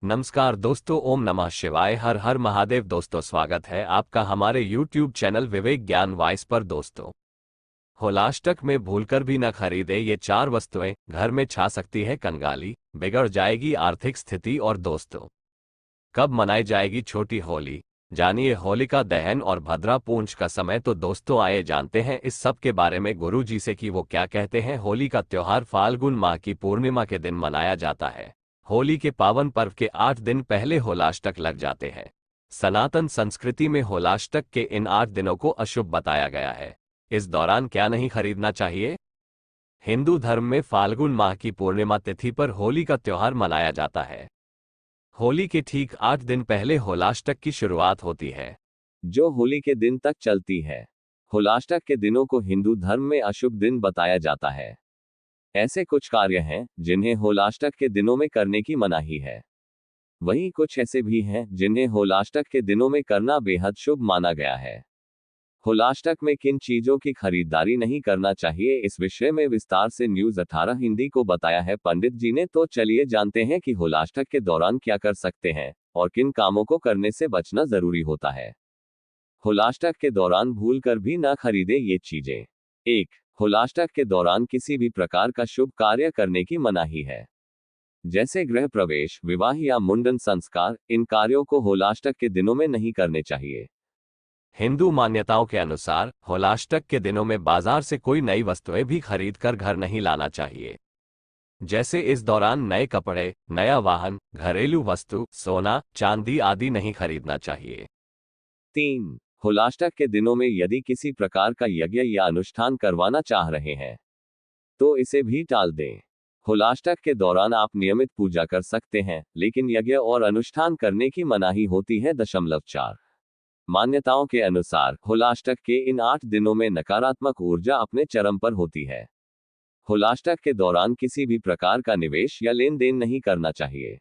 नमस्कार दोस्तों, ओम नमः शिवाय, हर हर महादेव। दोस्तों, स्वागत है आपका हमारे YouTube चैनल विवेक ज्ञान वॉइस पर। दोस्तों, होलाष्टक में भूलकर भी न खरीदे ये चार वस्तुएं, घर में छा सकती है कंगाली, बिगड़ जाएगी आर्थिक स्थिति। और दोस्तों, कब मनाई जाएगी छोटी होली? जानिए होलिका दहन और भद्रा पूंछ का समय। तो दोस्तों, आइए जानते हैं इस सब के बारे में गुरु जी से कि वो क्या कहते हैं। होली का त्योहार फाल्गुन माह की पूर्णिमा के दिन मनाया जाता है। होली के पावन पर्व के 8 दिन पहले होलाष्टक लग जाते हैं। सनातन संस्कृति में होलाष्टक के इन 8 दिनों को अशुभ बताया गया है। इस दौरान क्या नहीं खरीदना चाहिए? हिंदू धर्म में फाल्गुन माह की पूर्णिमा तिथि पर होली का त्योहार मनाया जाता है। होली के ठीक 8 दिन पहले होलाष्टक की शुरुआत होती है, जो होली के दिन तक चलती है। होलाष्टक के दिनों को हिंदू धर्म में अशुभ दिन बताया जाता है। ऐसे कुछ कार्य हैं जिन्हें होलाष्टक के दिनों में करने की मनाही है। वहीं कुछ ऐसे भी हैं जिन्हें होलाष्टक के दिनों में करना बेहद शुभ माना गया है। होलाष्टक में किन चीजों की खरीदारी नहीं करना चाहिए, इस विषय में विस्तार से न्यूज 18 हिंदी को बताया है पंडित जी ने। तो चलिए जानते हैं कि होलाष्टक के दौरान क्या कर सकते हैं और किन कामों को करने से बचना जरूरी होता है। होलाष्टक के दौरान भूलकर भी न खरीदे ये चीजें। 1. होलाष्टक के दौरान किसी भी प्रकार का शुभ कार्य करने की मनाही है, जैसे गृह प्रवेश, विवाह या मुंडन संस्कार। इन कार्यों को होलाष्टक के दिनों में नहीं करने चाहिए। हिंदू मान्यताओं के अनुसार होलाष्टक के दिनों में बाजार से कोई नई वस्तुएं भी खरीद कर घर नहीं लाना चाहिए, जैसे इस दौरान नए कपड़े, नया वाहन, घरेलू वस्तु, सोना, चांदी आदि नहीं खरीदना चाहिए। 3. होलाष्टक के दिनों में यदि किसी प्रकार का यज्ञ या अनुष्ठान करवाना चाह रहे हैं तो इसे भी टाल दें। होलाष्टक के दौरान आप नियमित पूजा कर सकते हैं, लेकिन यज्ञ और अनुष्ठान करने की मनाही होती है। 4. मान्यताओं के अनुसार होलाष्टक के इन 8 दिनों में नकारात्मक ऊर्जा अपने चरम पर होती है। होलाष्टक के दौरान किसी भी प्रकार का निवेश या लेन देन नहीं करना चाहिए।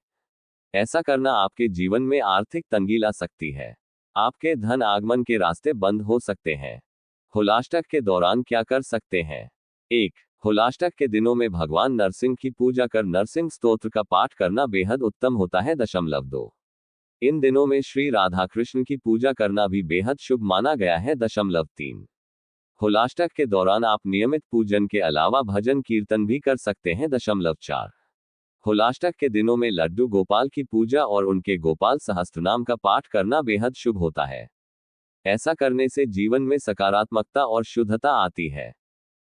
ऐसा करना आपके जीवन में आर्थिक तंगी ला सकती है। आपके धन आगमन के रास्ते बंद हो सकते हैं। होलाष्टक के दौरान क्या कर सकते हैं? 1. होलाष्टक के दिनों में भगवान नरसिंह की पूजा कर नरसिंह स्तोत्र का पाठ करना बेहद उत्तम होता है। 2. इन दिनों में श्री राधा कृष्ण की पूजा करना भी बेहद शुभ माना गया है। 3. होलाष्टक के दौरान आप नियमित पूजन के अलावा भजन कीर्तन भी कर सकते हैं। 4. होलाष्टक के दिनों में लड्डू गोपाल की पूजा और उनके गोपाल सहस्त्रनाम का पाठ करना बेहद शुभ होता है। ऐसा करने से जीवन में सकारात्मकता और शुद्धता आती है।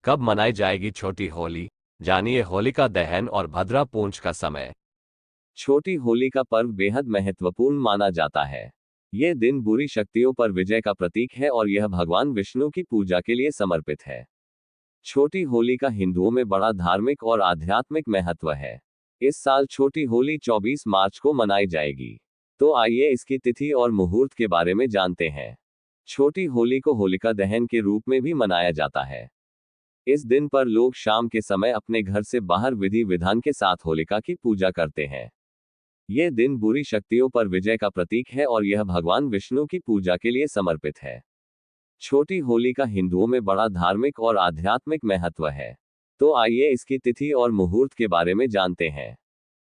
कब मनाई जाएगी छोटी होली? जानिए होलिका दहन और भद्रा पूंछ का समय। छोटी होली का पर्व बेहद महत्वपूर्ण माना जाता है। यह दिन बुरी शक्तियों पर विजय का प्रतीक है और यह भगवान विष्णु की पूजा के लिए समर्पित है। छोटी होली का हिंदुओं में बड़ा धार्मिक और आध्यात्मिक महत्व है। इस साल छोटी होली 24 मार्च को मनाई जाएगी। तो आइए इसकी तिथि और मुहूर्त के बारे में जानते हैं। छोटी होली को होलिका दहन के रूप में भी मनाया जाता है। इस दिन पर लोग शाम के समय अपने घर से बाहर विधि विधान के साथ होलिका की पूजा करते हैं। यह दिन बुरी शक्तियों पर विजय का प्रतीक है और यह भगवान विष्णु की पूजा के लिए समर्पित है। छोटी होली का हिंदुओं में बड़ा धार्मिक और आध्यात्मिक महत्व है। तो आइए इसकी तिथि और मुहूर्त के बारे में जानते हैं।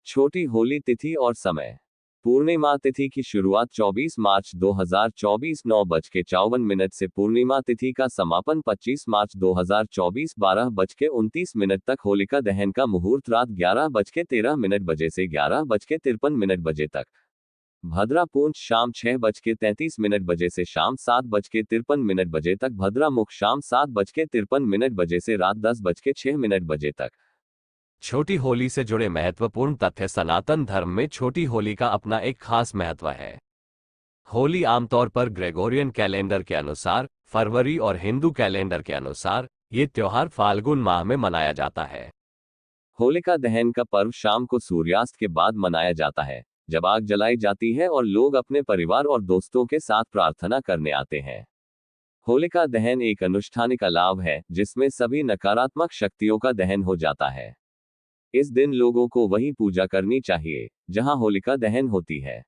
छोटी होली तिथि और समय। पूर्णिमा तिथि की शुरुआत 24 मार्च 2024 9:54 से पूर्णिमा तिथि का समापन 25 मार्च 2024 12:29 तक। होलिका दहन का मुहूर्त रात 11:13 से 11:53 बजे तक। भद्रा पूंछ शाम 6:33 से शाम 7:53 तक। भद्रा मुख शाम 7:53 से रात 10:06 तक। छोटी होली से जुड़े महत्वपूर्ण तथ्य। सनातन धर्म में छोटी होली का अपना एक खास महत्व है। होली आमतौर पर ग्रेगोरियन कैलेंडर के अनुसार फरवरी और हिंदू कैलेंडर के अनुसार ये त्योहार फाल्गुन माह में मनाया जाता है। होलिका दहन का पर्व शाम को सूर्यास्त के बाद मनाया जाता है, जब आग जलाई जाती है और लोग अपने परिवार और दोस्तों के साथ प्रार्थना करने आते हैं। होलिका दहन एक अनुष्ठानिक लाभ है जिसमें सभी नकारात्मक शक्तियों का दहन हो जाता है। इस दिन लोगों को वही पूजा करनी चाहिए जहां होलिका दहन होती है।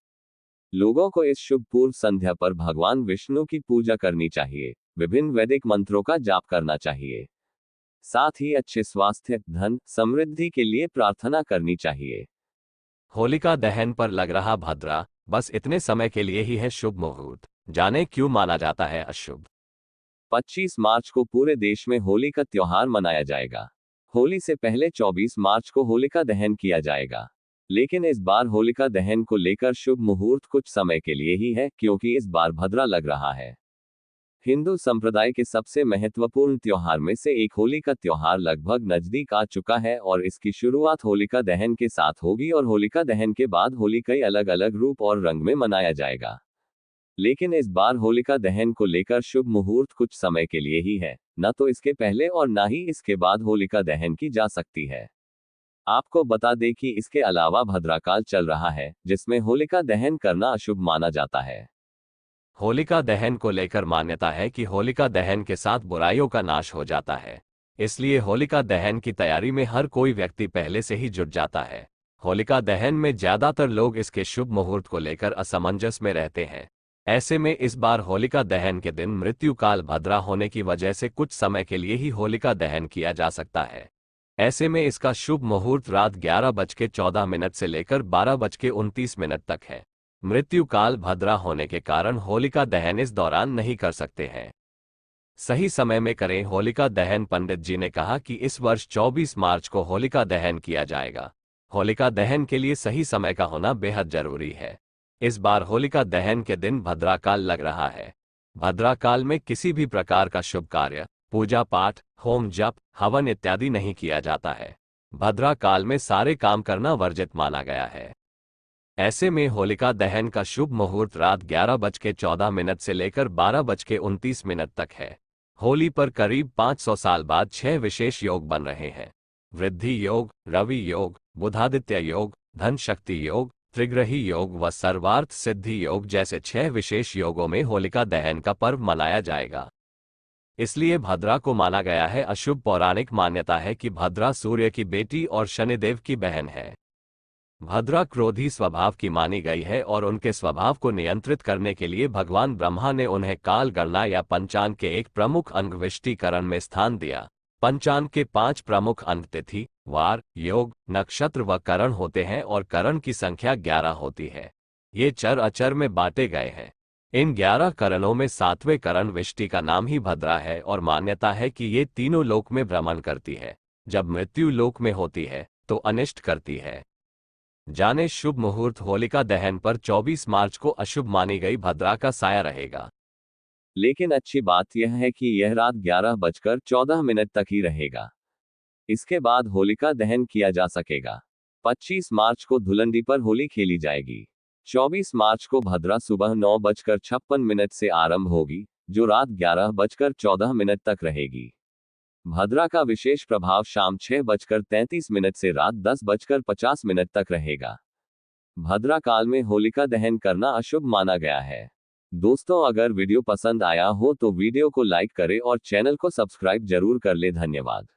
लोगों को इस शुभ पूर्व संध्या पर भगवान विष्णु की पूजा करनी चाहिए, विभिन्न वैदिक मंत्रों का जाप करना चाहिए। साथ ही अच्छे स्वास्थ्य, धन, समृद्धि के लिए प्रार्थना करनी चाहिए। होलिका दहन पर लग रहा भद्रा, बस इतने समय के लिए ही है शुभ मुहूर्त। जाने क्यों माना जाता है अशुभ। 25 मार्च को पूरे देश में होली का त्योहार मनाया जाएगा। होली से पहले 24 मार्च को होलिका दहन किया जाएगा। लेकिन इस बार होलिका दहन को लेकर शुभ मुहूर्त कुछ समय के लिए ही है, क्योंकि इस बार भद्रा लग रहा है। हिंदू संप्रदाय के सबसे महत्वपूर्ण त्योहार में से एक होली का त्योहार लगभग नजदीक आ चुका है और इसकी शुरुआत होलिका दहन के साथ होगी और होलिका दहन के बाद होली कई अलग अलग रूप और रंग में मनाया जाएगा। लेकिन इस बार होलिका दहन को लेकर शुभ मुहूर्त कुछ समय के लिए ही है, न तो इसके पहले और न ही इसके बाद होलिका दहन की जा सकती है। आपको बता दें कि इसके अलावा भद्राकाल चल रहा है, जिसमें होलिका दहन करना अशुभ माना जाता है। होलिका दहन को लेकर मान्यता है कि होलिका दहन के साथ बुराइयों का नाश हो जाता है। इसलिए होलिका दहन की तैयारी में हर कोई व्यक्ति पहले से ही जुट जाता है। होलिका दहन में ज्यादातर लोग इसके शुभ मुहूर्त को लेकर असमंजस में रहते हैं। ऐसे में इस बार होलिका दहन के दिन मृत्यु काल भद्रा होने की वजह से कुछ समय के लिए ही होलिका दहन किया जा सकता है। ऐसे में इसका शुभ मुहूर्त रात 11:14 से लेकर 12:29 तक है। मृत्यु काल भद्रा होने के कारण होलिका दहन इस दौरान नहीं कर सकते हैं। सही समय में करें होलिका दहन। पंडित जी ने कहा कि इस वर्ष 24 मार्च को होलिका दहन किया जाएगा। होलिका दहन के लिए सही समय का होना बेहद जरूरी है। इस बार होलिका दहन के दिन भद्रा काल लग रहा है। भद्रा काल में किसी भी प्रकार का शुभ कार्य, पूजा पाठ, होम जप, हवन इत्यादि नहीं किया जाता है। भद्रा काल में सारे काम करना वर्जित माना गया है। ऐसे में होलिका दहन का शुभ मुहूर्त रात 11:14 से लेकर 12:29 तक है। होली पर करीब 500 साल बाद 6 विशेष योग बन रहे हैं। वृद्धि योग, रवि योग, बुधादित्य योग, धन शक्ति योग, त्रिग्रही योग व सर्वार्थ सिद्धि योग जैसे 6 विशेष योगों में होलिका दहन का पर्व मनाया जाएगा। इसलिए भद्रा को माना गया है अशुभ। पौराणिक मान्यता है कि भद्रा सूर्य की बेटी और शनिदेव की बहन है। भद्रा क्रोधी स्वभाव की मानी गई है और उनके स्वभाव को नियंत्रित करने के लिए भगवान ब्रह्मा ने उन्हें काल गणना या पंचांग के एक प्रमुख अंग विष्टिकरण में स्थान दिया। पंचांग के 5 प्रमुख अंग तिथि, वार, योग, नक्षत्र व करण होते हैं और करण की संख्या 11 होती है। ये चर अचर में बांटे गए हैं। इन 11 करणों में 7वें करण विष्टि का नाम ही भद्रा है और मान्यता है कि ये तीनों लोक में भ्रमण करती है। जब मृत्यु लोक में होती है तो अनिष्ट करती है। जाने शुभ मुहूर्त। होलिका दहन पर 24 मार्च को अशुभ मानी गई भद्रा का साया रहेगा। लेकिन अच्छी बात यह है कि यह रात 11:14 तक ही रहेगा। इसके बाद होलिका दहन किया जा सकेगा। 25 मार्च को धुलंडी पर होली खेली जाएगी। 24 मार्च को भद्रा सुबह 9:56 से आरंभ होगी, जो रात 11:14 तक रहेगी। भद्रा का विशेष प्रभाव शाम 6:33 से रात 10:50 तक रहेगा। भद्रा काल में होलिका दहन करना अशुभ माना गया है। दोस्तों, अगर वीडियो पसंद आया हो तो वीडियो को लाइक करें और चैनल को सब्सक्राइब जरूर कर ले। धन्यवाद।